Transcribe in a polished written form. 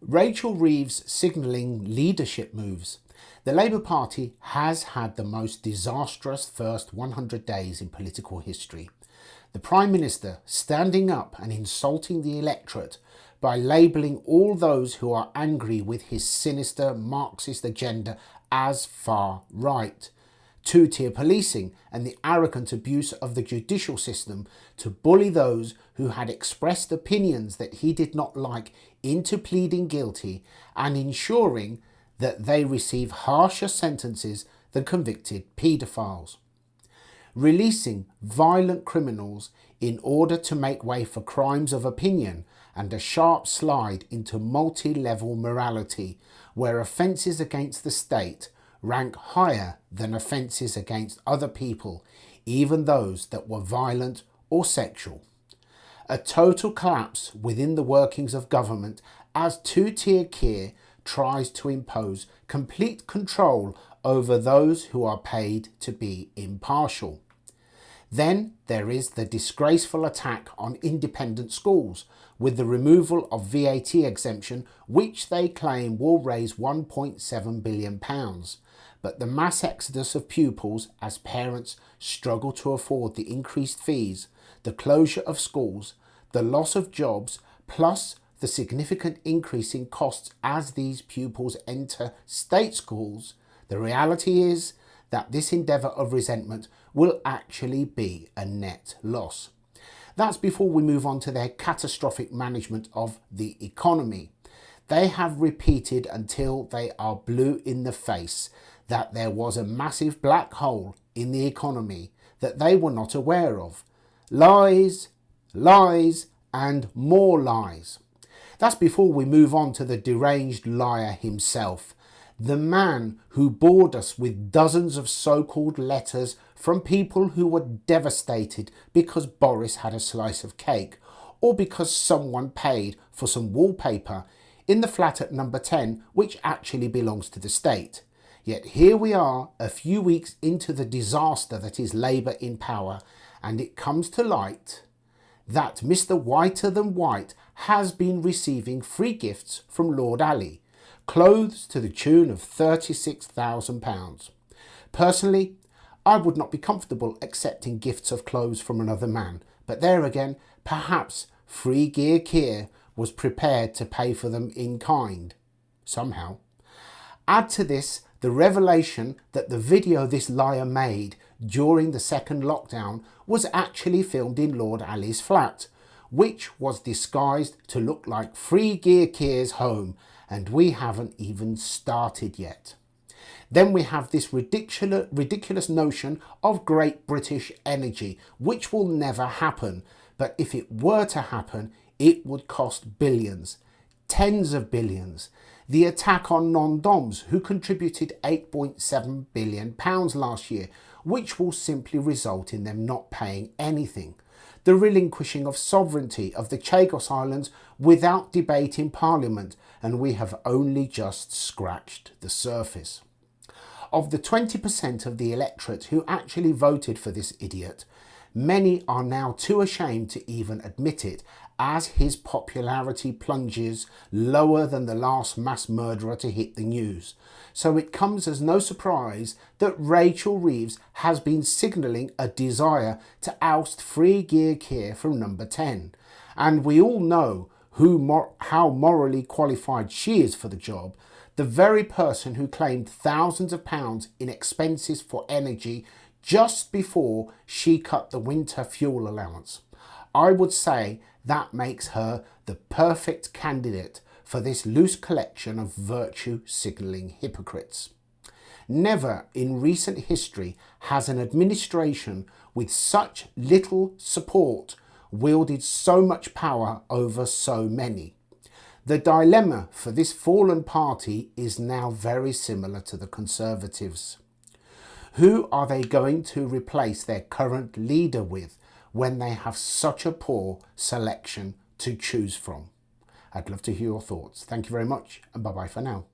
Rachael Reeves signalling leadership moves. The Labour Party has had the most disastrous first 100 days in political history. The Prime Minister standing up and insulting the electorate by labelling all those who are angry with his sinister Marxist agenda as far right. Two-tier policing and the arrogant abuse of the judicial system to bully those who had expressed opinions that he did not like into pleading guilty and ensuring that they receive harsher sentences than convicted paedophiles. Releasing violent criminals in order to make way for crimes of opinion and a sharp slide into multi-level morality where offences against the state rank higher than offences against other people, even those that were violent or sexual. A total collapse within the workings of government as two-tier care tries to impose complete control over those who are paid to be impartial. Then there is the disgraceful attack on independent schools with the removal of VAT exemption, which they claim will raise £1.7 billion. But the mass exodus of pupils as parents struggle to afford the increased fees, the closure of schools, the loss of jobs, plus the significant increase in costs as these pupils enter state schools, the reality is that this endeavour of resentment will actually be a net loss. That's before we move on to their catastrophic management of the economy. They have repeated until they are blue in the face that there was a massive black hole in the economy that they were not aware of. Lies, lies, and more lies. That's before we move on to the deranged liar himself, the man who bored us with dozens of so-called letters from people who were devastated because Boris had a slice of cake or because someone paid for some wallpaper in the flat at number 10, which actually belongs to the state. Yet here we are a few weeks into the disaster that is Labour in power, and it comes to light that Mr. Whiter than White has been receiving free gifts from Lord Ali, clothes to the tune of £36,000. Personally, I would not be comfortable accepting gifts of clothes from another man, but there again, perhaps Free Gear Care was prepared to pay for them in kind, somehow. Add to this the revelation that the video this liar made during the second lockdown was actually filmed in Lord Ali's flat, which was disguised to look like Free Gear Care's home, and we haven't even started yet. Then we have this ridiculous notion of Great British Energy, which will never happen, but if it were to happen, it would cost billions, tens of billions. The attack on non-doms, who contributed £8.7 billion last year, which will simply result in them not paying anything. The relinquishing of sovereignty of the Chagos Islands without debate in Parliament, and we have only just scratched the surface. Of the 20% of the electorate who actually voted for this idiot, many are now too ashamed to even admit it, as his popularity plunges lower than the last mass murderer to hit the news. So it comes as no surprise that Rachael Reeves has been signalling a desire to oust Free Gear Care from number 10. And we all know how morally qualified she is for the job, the very person who claimed thousands of pounds in expenses for energy just before she cut the winter fuel allowance. I would say that makes her the perfect candidate for this loose collection of virtue signalling hypocrites. Never in recent history has an administration with such little support wielded so much power over so many. The dilemma for this fallen party is now very similar to the Conservatives. Who are they going to replace their current leader with when they have such a poor selection to choose from? I'd love to hear your thoughts. Thank you very much, and bye-bye for now.